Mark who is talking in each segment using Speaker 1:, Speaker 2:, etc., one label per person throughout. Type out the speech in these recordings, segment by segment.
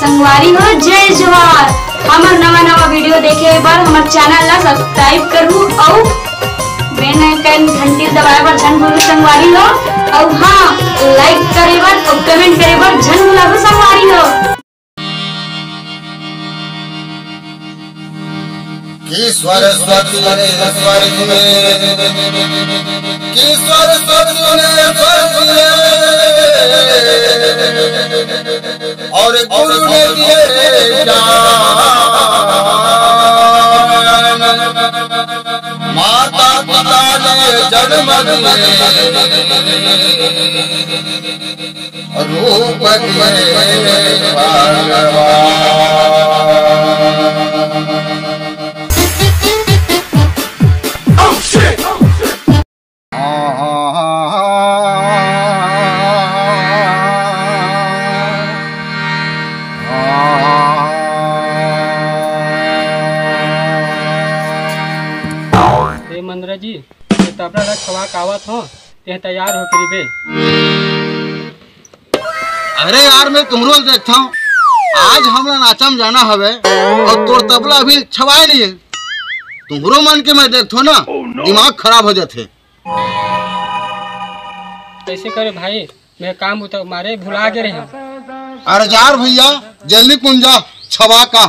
Speaker 1: संगवारी हो जय जोहार। हमार नवा वीडियो देखे बार हमार चैनल ला सब्सक्राइब करू और बेल आइकन घंटी दबाए बार झन भूलू संगवारी हो। और हाँ, लाइक करे बार और कमेंट करे बार झन भूलू संगवारी हो।
Speaker 2: ईश्वर स्वतु ने स्वर्ग में, ईश्वर स्वतु ने स्वर्ग में, और गुरु ने दिए ज्ञान, माता पिता ने जन्म दिए, रूप दिए भगवान।
Speaker 3: मंदरा जी तबला ला खवा कावत हो ते तैयार हो करी बे।
Speaker 2: अरे यार मैं तुमरो देखता हूँ, आज हमरा नाचम जाना हवे और तोर तबला अभी छवाए नहीं है। तुमरो मन के मैं देखतो ना दिमाग खराब हो जाते।
Speaker 3: कैसे करे भाई, मैं काम होता मारे भुला गए रहे।
Speaker 2: अरे यार भैया जल्दी कुंजा छवा का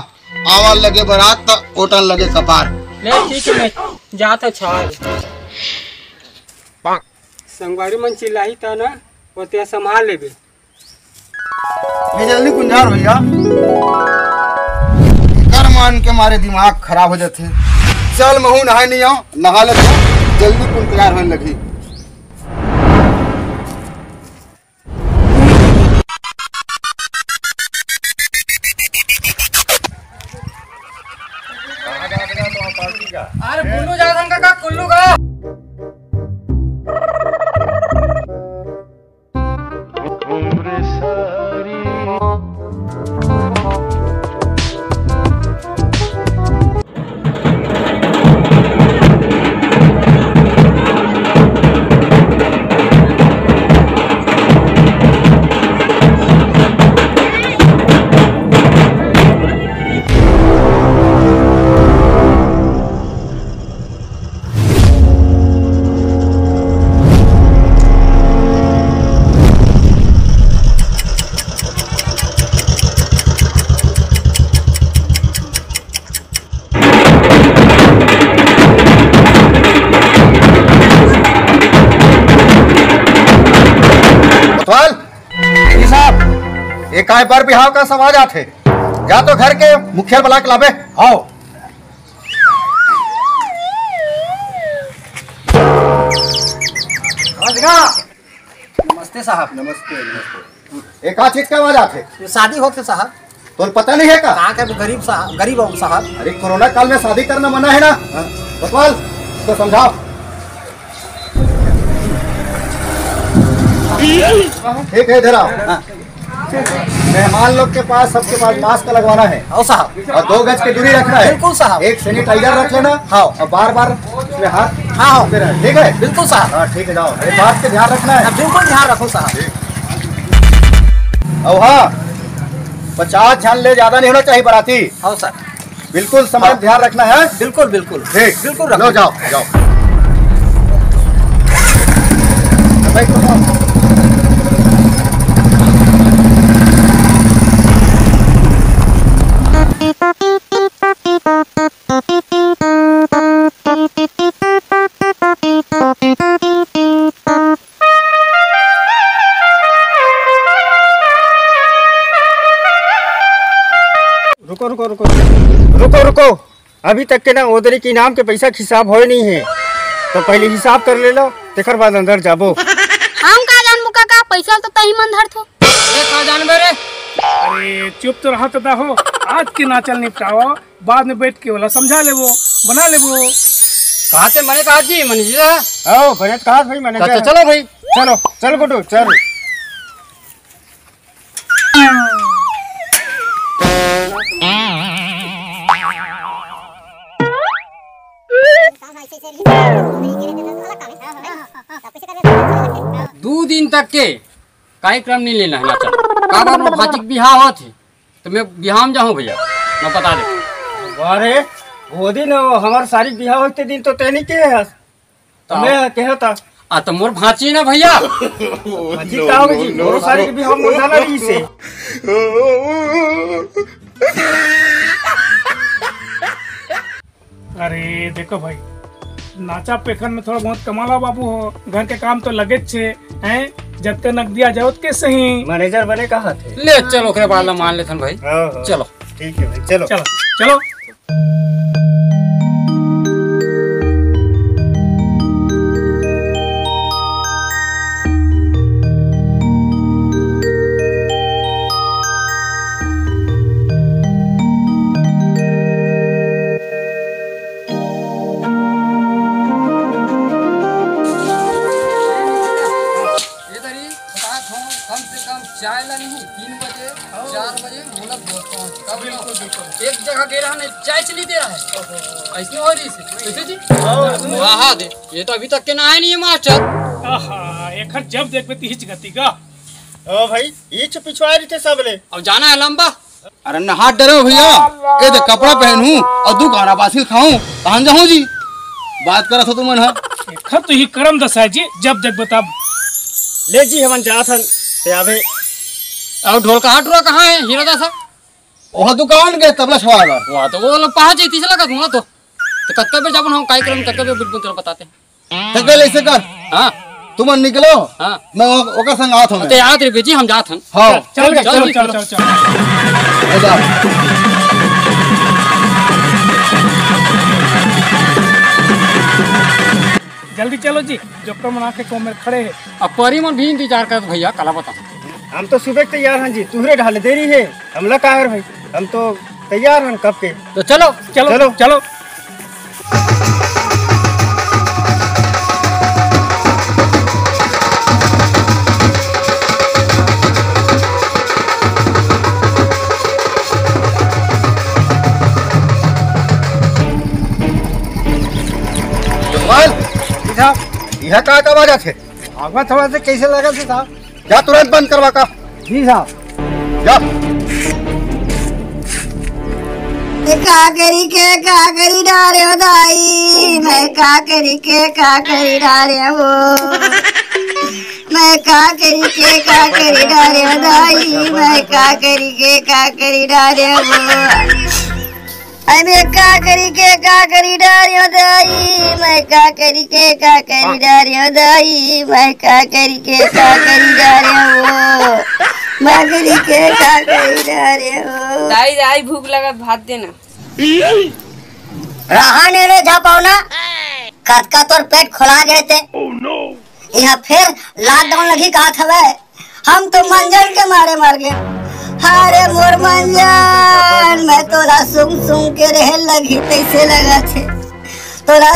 Speaker 2: आवाज लगे बारात तो ओटन लगे कपार।
Speaker 3: ले ठीक है, मैं जाता छाल संगवारी मन चिल्लाई ता ना वो ते संभाल लेबे।
Speaker 2: ये जल्दी कुंजार भैया, कर मान के मारे दिमाग खराब हो जाते। चल महू नहाए नहीं आओ, नहा ले जल्दी कुन तैयार होने लगी।
Speaker 3: अरे कुल्लू जागन का कुल्लू का
Speaker 2: काय पर बिहाव का समाज आते या तो घर के मुखिया बुला के लावे। आओ
Speaker 4: नमस्ते साहब। नमस्ते।
Speaker 2: एक चीज का आवाज आते
Speaker 4: शादी होते साहब,
Speaker 2: तो पता नहीं है का?
Speaker 4: कहाँ का गरीब साहब, गरीब हूँ साहब।
Speaker 2: अरे कोरोना काल में शादी करना मना है ना, बतवाल तो समझाओ। ठीक है इधर आओ। मेहमान लोग के पास सबके पास मास्क लगवाना है
Speaker 4: आओ साहब,
Speaker 2: और 2 गज की दूरी रखना है।
Speaker 4: बिल्कुल साहब।
Speaker 2: एक सैनिटाइजर रख लेना।
Speaker 4: हाँ।
Speaker 2: और बार उसमें हाथ
Speaker 4: हाँ
Speaker 2: ठीक है।
Speaker 4: बिल्कुल साहब।
Speaker 2: हाँ ठीक है जाओ। अरे बात का ध्यान रखना है।
Speaker 4: बिल्कुल ध्यान रखो साहब।
Speaker 2: और हाँ 50 जन ले ज्यादा नहीं होना चाहिए बाराती।
Speaker 4: हाँ सर
Speaker 2: बिल्कुल समय ध्यान रखना है।
Speaker 4: बिल्कुल बिल्कुल
Speaker 2: ठीक
Speaker 4: बिल्कुल
Speaker 2: लो जाओ जाओ।
Speaker 3: रुको अभी तक के ना ओदरी के इनाम के पैसा हिसाब हो नहीं है, तो पहले हिसाब कर ले लो, तेकर बाद अंदर जाबो।
Speaker 5: हम का जान मुका का पैसा तो तही मन धर थो।
Speaker 3: ए का जानबे रे?
Speaker 6: अरे चुप तो रहा तो हो, आज के नाचल निपटाओ, बाद में बैठ के वाला समझा लेबो, बना लेबो।
Speaker 3: कहा से मैंने कहा जी मनीष जी। आओ बनेत कहा भाई मैंने कहा चलो भाई चलो चल गुड्डू चल। दो दिन तक के कार्यक्रम नहीं लेना है नाचल का बार में भातिक बिहाव होत है
Speaker 7: तो मैं बिहार में जाऊँ भैया, मैं बता दे।
Speaker 3: अरे वो दिन हमार सारी बिहार होते दिन तो तेनी के है मैं कहता
Speaker 7: तो मोर भांची ना भैया।
Speaker 3: अजी का होगी जी मोर सारी के बिहार में जाना रही से।
Speaker 6: अरे देखो भाई, नाचा पेखन में थोड़ा बहुत कमाला बाबू हो, घर के काम तो लगे छे हैं, जब तक नकदिया जाओ के सही।
Speaker 3: मैनेजर बने कहा थे
Speaker 7: ले चलो ओकरे बाद मान लेथन भाई। चलो
Speaker 3: ठीक है भाई, चलो
Speaker 6: चलो चलो।
Speaker 7: चाय ला नहीं 3 बजे 4 बजे मुलक पहुंच। एक जगह गए रहा चाय चली दे रहा है, ऐसे हो रही कैसे जी? हाँ दे, ये तो अभी तक के ना है नहीं है मास्टर।
Speaker 6: आहा, एक जब देखते हिच गति का।
Speaker 3: ओ भाई ये पिछवाए रही थे सब ले।
Speaker 7: अब जाना है लंबा।
Speaker 2: अरे न हाथ डरो भैया, ये तो कपड़ा पहनूं और 2 गाना बासिल खाऊं, कहाँ जाऊं जी? बात करा था तुमन हा?
Speaker 6: एक तो ही करम दसा जी, जब देख बता।
Speaker 3: ले जी हम जात हन ते आवे।
Speaker 7: और ढोल का हाट कहाँ है हीरा दासा?
Speaker 2: वहाँ दुकान गए तबला छवाड़ा।
Speaker 7: वहाँ तो वो पहुँच जाती से लगा दूंगा तो कत्ते पे जब हम कार्यक्रम तक पे बिल्कुल बताते हैं।
Speaker 2: तकल ऐसे कर,
Speaker 7: हाँ
Speaker 2: तुम निकलो,
Speaker 7: हाँ
Speaker 2: मैं ओका संग आत हूँ।
Speaker 7: तो याद रहे जी हम जात हैं।
Speaker 2: हाँ
Speaker 6: चल चल चल चल चल। जल्दी चलो जी, जो मना के को में खड़े है।
Speaker 7: अब परिमन भी इंतजार कर भैया, कला बता।
Speaker 3: हम तो सुबह तैयार हैं जी, तुहरे ढाले देरी है हमला का है भाई, हम तो तैयार हैं कब के।
Speaker 7: तो चलो
Speaker 6: चलो चलो चलो।
Speaker 2: यह का आवाज थे?
Speaker 3: आगवा थोड़ा से कैसे लगा थे साहब?
Speaker 2: क्या तुरंत बंद करवा का?
Speaker 3: जी साहब।
Speaker 2: जा
Speaker 8: का करी डारे हो दाई, मैं का करी डारे हो, मैं का करी डारे हो दाई, मैं का करी डारे हो, मैं का करी डारे हो दाई, मैं का करी डारे हो दाई, मैं का करी डारे हो, मैं करी डारे हो।
Speaker 9: दाई दाई भूख लगा, भात देना।
Speaker 8: रहा ने झापाओ ना, कद का तोर पेट खोला गए थे। यहाँ फिर लॉकडाउन लगी कहा था, हम तो मंजन के मारे मर गए। अरे मोर मंजन, मैं तोरा सुम के रह लगी तैसे लगा थे, तोरा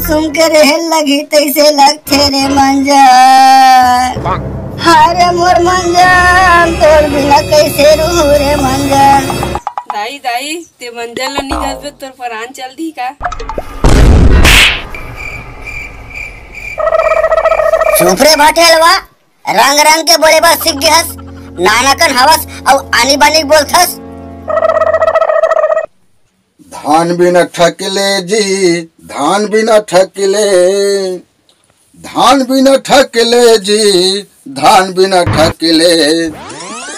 Speaker 8: सुम के रह लगी तैसे लगते रे मंजन। अरे मोर मंजन, तोर बिना कैसे रहूं रे मंजन।
Speaker 9: दाई दाई ते मंजन ला निकल पे तोर परान चल दी का?
Speaker 8: चुप रे भाटेलवा, रंग रंग के बोले बस सीख गहस, नानाकन हवस और आनी बानी बोलथस।
Speaker 2: धान बिना ठकले जी, धान बिना ठकले, धान बिना ठकले जी, धान बिना ठकले,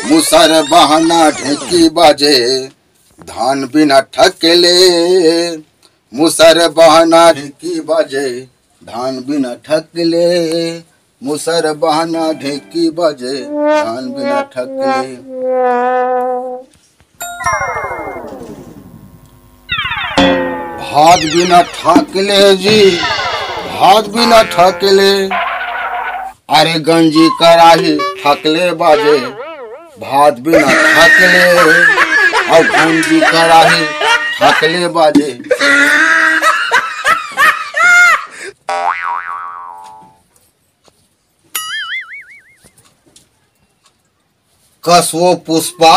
Speaker 2: मुसर बहाना ढेकी बाजे, धान बिना ठकले, मुसर बहाना ढेकी बाजे, धान बिना ठकले, मुसर बहाना ढेकी बाजे, धान बिना ठकले। भात बिना ठकले जी, भात बिना ठकले, अरे गंजी कराही ठकले बाजे, भात बिना ठकले और गंजी कराही ठकले बाजे। कसो पुष्पा,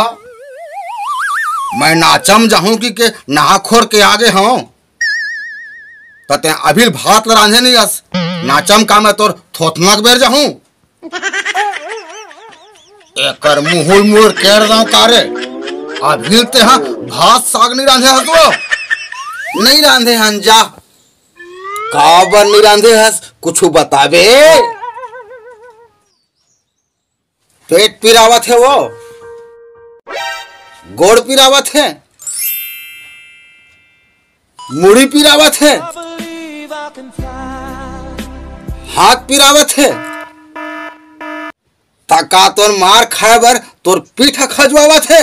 Speaker 2: मैं नाचम जाऊं कि नहाखोर के आगे हूं, तते अभी भात रांधे नहीं आस, नाचम का मैं तोर थोथना के बेर जाऊं, एकर मुहुल मुड़ केर दां तारे, अभी ते हाँ भात साग नहीं रांधे हस वो नहीं रांधे हन जा काबर नहीं रांधे हस कुछ बतावे पेट पिरावत है वो गोड़ पिरावत है मुड़ी पिरावत है हाथ पिरावत है तका तोर मार खाए बर तोर पीठ खजवावत है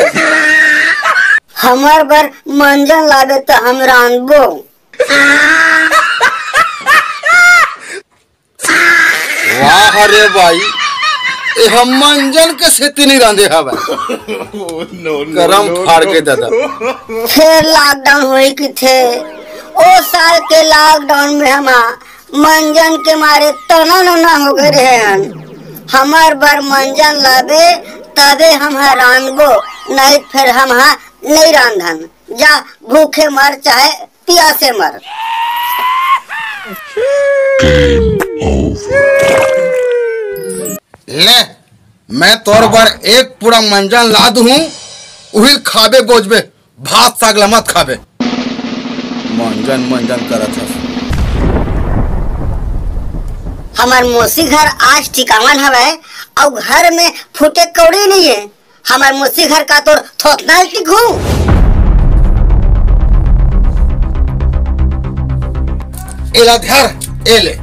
Speaker 8: हमार बर मंजन लागे तो हम रांधबो
Speaker 2: वाह रे भाई ए हम मंजन के सेती नहीं रांधे हवा गरम फाड़ के दादा
Speaker 8: फिर लॉकडाउन हुई कि थे ओ साल के लॉकडाउन में हम मंजन के मारे तना ना हो गए रहे हन हमार बर मंजन लावे तबे हम रांधबो नहीं फिर हम नहीं रांधन जा भूखे मर चाहे प्यासे मर
Speaker 2: ले मैं तोर बर एक पूरा मंजन ला दूं उही खाबे बोझबे भात साग मत खाबे मंजन मंजन करत है
Speaker 8: हमार मौसी घर आज ठिकावन हवे और घर में फूटे कौड़ी नहीं है हमार मौसी घर का तो थोतना टिकू
Speaker 2: एला धर एले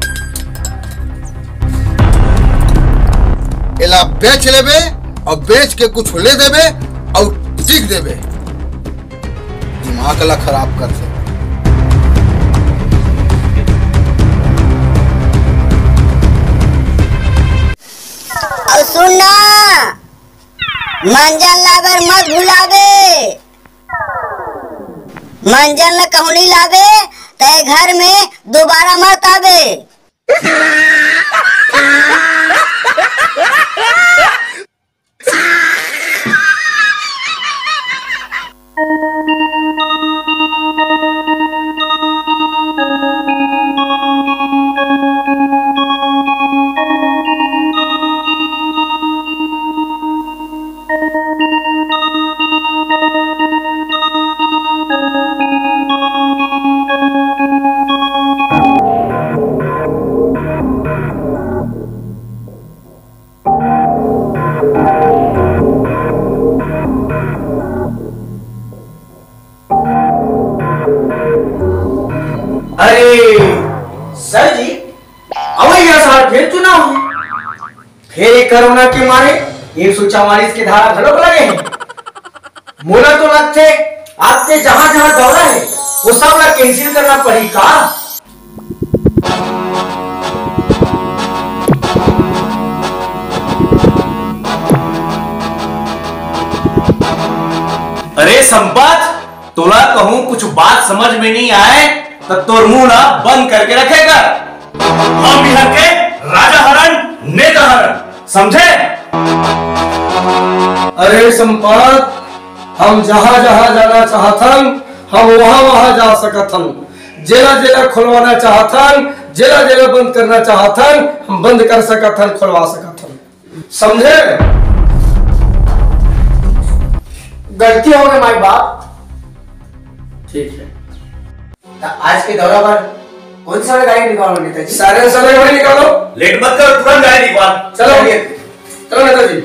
Speaker 2: एला बेच लेबे और बेच के कुछ ले देबे और सीख देबे दिमाग ला खराब कर दे
Speaker 8: और सुनना मंजन लावर मत भुलावे मंजन ला कहनी लावे ते घर में दोबारा मत आवे
Speaker 3: सर जी अवैया साहब फिर चुनाव है फिर कोरोना के मारे 144 की धारा घलोक लगे हैं मोला तो लगते आपके जहां जहां दौरा है वो सब ला कैंसिल करना पड़ी का
Speaker 10: अरे संपत तोला कहूं कुछ बात समझ में नहीं आए तो तोर मुंह ना बंद करके रखेगा हम यहाँ के राजा हरण नेता हरण समझे
Speaker 3: अरे संपत हम जहां जहां जाना चाहतन हम वहां वहां जा सकतन जेला जेला खुलवाना चाहतन जेला जेला बंद करना चाहतन हम बंद कर सकतन खुलवा सकतन समझे गलती हो गई माई बाप ठीक है आज के दौरा पर कौन सा गाड़ी निकालो नेताजी सारे गाड़ी निकालो
Speaker 10: लेट मत कर तुरंत गाड़ी निकाल
Speaker 3: चलो चलो नेताजी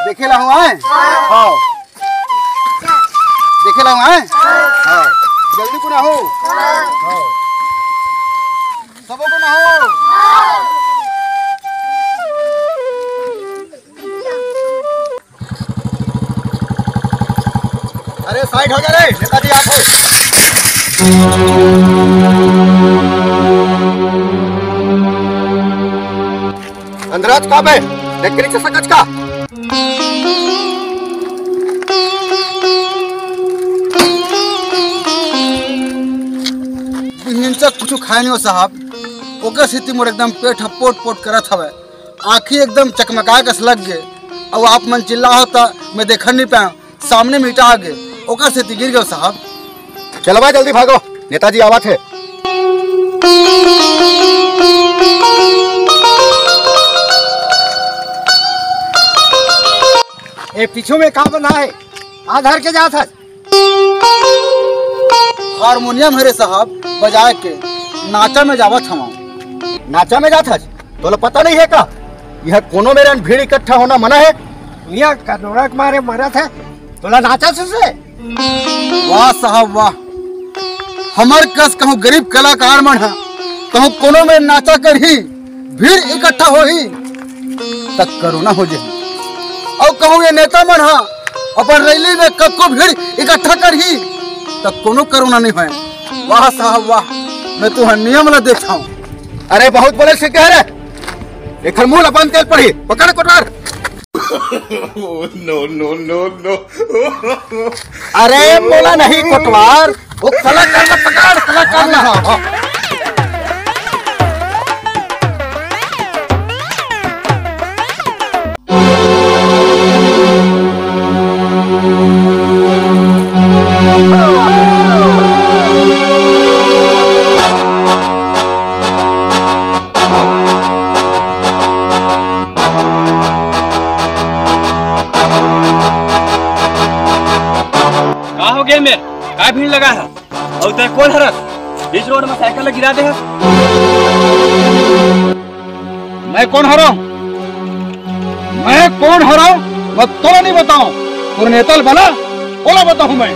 Speaker 2: देखेला हूँ आए हाँ देखेला हूँ आए हाँ जल्दी को ना हो हाँ सबो को ना हो अरे साइड हो जा रे नेताजी आप हो अंदराज का बे देख के नीचे सकच का कुछ खाए नहीं हो साहब ओकर स्थिति मोर एकदम पेट पोट पोट करत हवे आँखी एकदम चकमका कस लग गए अब आप मन चिल्ला होता मैं देखा नहीं पाया सामने मीटा आ गए ओकर स्थिति गिर गए साहब चलो भाई जल्दी भागो नेताजी आवाज है
Speaker 3: ए पीछू में कहाँ बना है आधार के जात है
Speaker 2: हारमोनियम हरे साहब बजाए के नाचा में जावत हम
Speaker 3: नाचा में जात है तो पता नहीं है का यह कोनो मेरे भीड़ इकट्ठा होना मना है यहाँ करोड़ा के मारे मरत है तोला नाचा से
Speaker 2: वाह साहब वाह हमार कस कहूँ गरीब कलाकार मन है कहूँ कोनो में नाचा कर ही भीड़ इकट्ठा हो ही तक करोना हो जाए और कहूँ ये नेता मन है अपन रैली में कब भीड़ इकट्ठा कर ही तक कोनो करोना नहीं है वाह साहब वाह मैं तुहर नियम ला देखा हूँ
Speaker 3: अरे बहुत बोले से कह रहे एक मुंह अपन तेल पड़ी पकड़ कोटवार
Speaker 10: नो नो नो नो
Speaker 3: अरे बोला नहीं कोटवार वो कला करना पकड़ कला करना
Speaker 10: क्या भीड़ लगा है और तेरे कौन हरस बीच रोड में साइकिल गिरा दे है
Speaker 2: मैं कौन हराऊं मैं तो नहीं बताऊं और नेतल बना बोला बताऊं मैं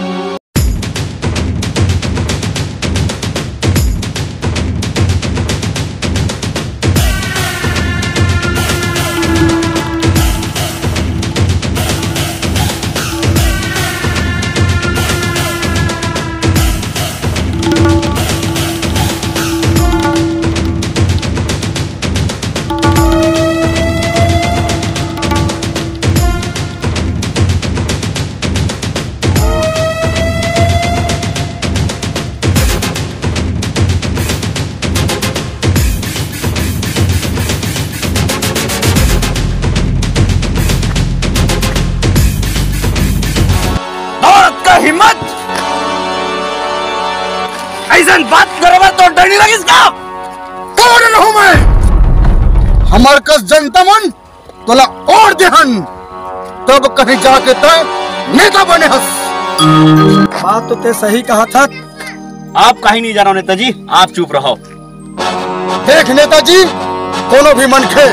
Speaker 10: ऐसा बात करवा तो डर नहीं लगी इसका?
Speaker 2: कौन रहूं मैं? हमार कस जनता मन तोला और देहन तब कहीं जाके तय नेता बने हस।
Speaker 3: बात तो ते सही कहा था।
Speaker 10: आप कहीं नहीं जा रहा नेताजी, आप चुप रहो।
Speaker 2: देख नेताजी, कोनो भी मनखे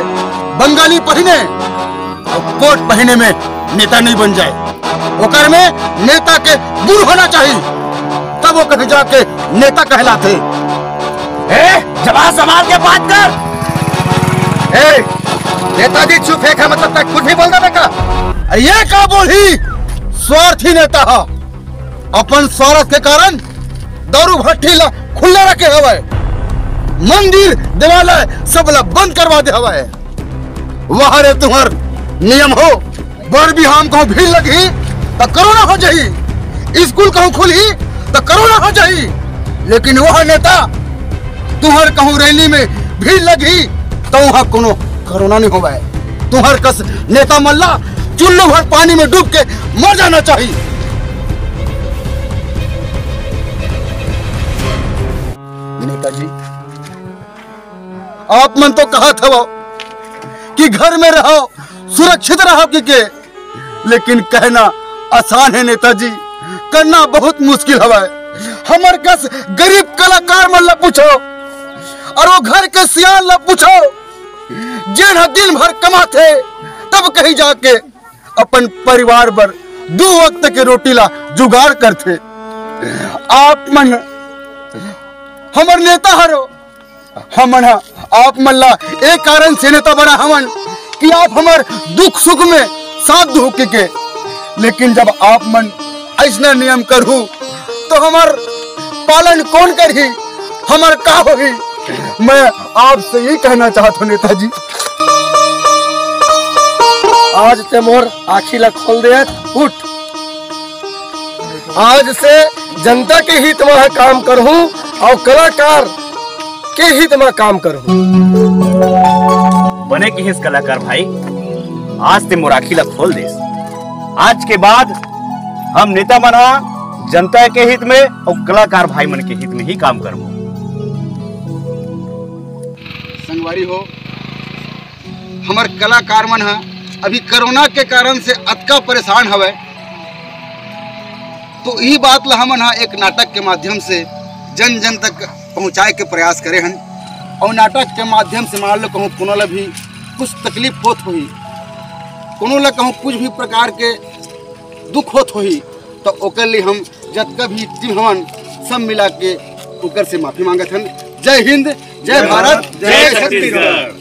Speaker 2: बंगाली पहने और कोट पहने में नेता नहीं बन जाए। ओकर में नेता के गुण होना चाहिए, तब वो कहीं जाके नेता कहलाते।
Speaker 10: जवाब संभाल के बात कर।
Speaker 2: नेताजी चुप है मतलब तक कुछ भी बोल दे का? ये का बोली स्वार्थी नेता है। अपन स्वार्थ के कारण दारू भट्टी ला खुला रखे हवा है, मंदिर देवालय सब ला बंद करवा दे हवा है। वहां रे तुम्हार नियम हो, बर भी हम कहूं भीड़ लगी तो कोरोना हो जाई, स्कूल कहूं खुली तो कोरोना हो जाई, लेकिन वह नेता तुम्हार कहूं रैली में भीड़ लगी तो वहां कोनो कोरोना नहीं होगा। तुम्हार कस नेता मल्ला चुल्लू भर पानी में डूब के मर जाना चाहिए। नेताजी, आप मन तो कहा था वो कि घर में रहो सुरक्षित रहो के, लेकिन कहना आसान है नेताजी, करना बहुत मुश्किल हवा है। हमार कस गरीब कलाकार मन ला पूछो और वो घर के सियान ला पूछो, जिन दिन भर कमाते तब कहीं जाके अपन परिवार पर 2 वक्त के रोटी ला जुगाड़ करते। आप मन हमर नेता हरो, हमन आप मन ला एक कारण से नेता बना हमन कि आप हमार दुख सुख में साथ दो के, लेकिन जब आप मन ऐसा नियम करू तो हमार पालन कौन करी, हमार का होगी? मैं आपसे यही कहना चाहता हूँ नेताजी,
Speaker 3: आज ते मोर आखी ला खोल दे। उठ, आज से जनता के हित में काम करूं और कलाकार के हित में काम करूं।
Speaker 10: बने की हिस कलाकार भाई, आज ते मोर आखी ला खोल दे। आज के बाद हम नेता बना जनता के हित में और कलाकार भाई मन के हित में ही काम करूं।
Speaker 2: संगवारी हो, हमार कलाकार मन है अभी कोरोना के कारण से अतका परेशान हवे, तो यही बात ला हमन एक नाटक के माध्यम से जन जन तक पहुंचाए के प्रयास करे हन। और नाटक के माध्यम से मान लो कहूँ कोनो ला भी कुछ तकलीफ होत होई, कोनो ला कहूँ कुछ भी प्रकार के दुख होत होई, तो ओकर लिए हम जतका भी टीम हमन सब मिला के ओकर से माफी मांगत हन। जय हिंद, जय भारत, जय छत्तीसगढ़।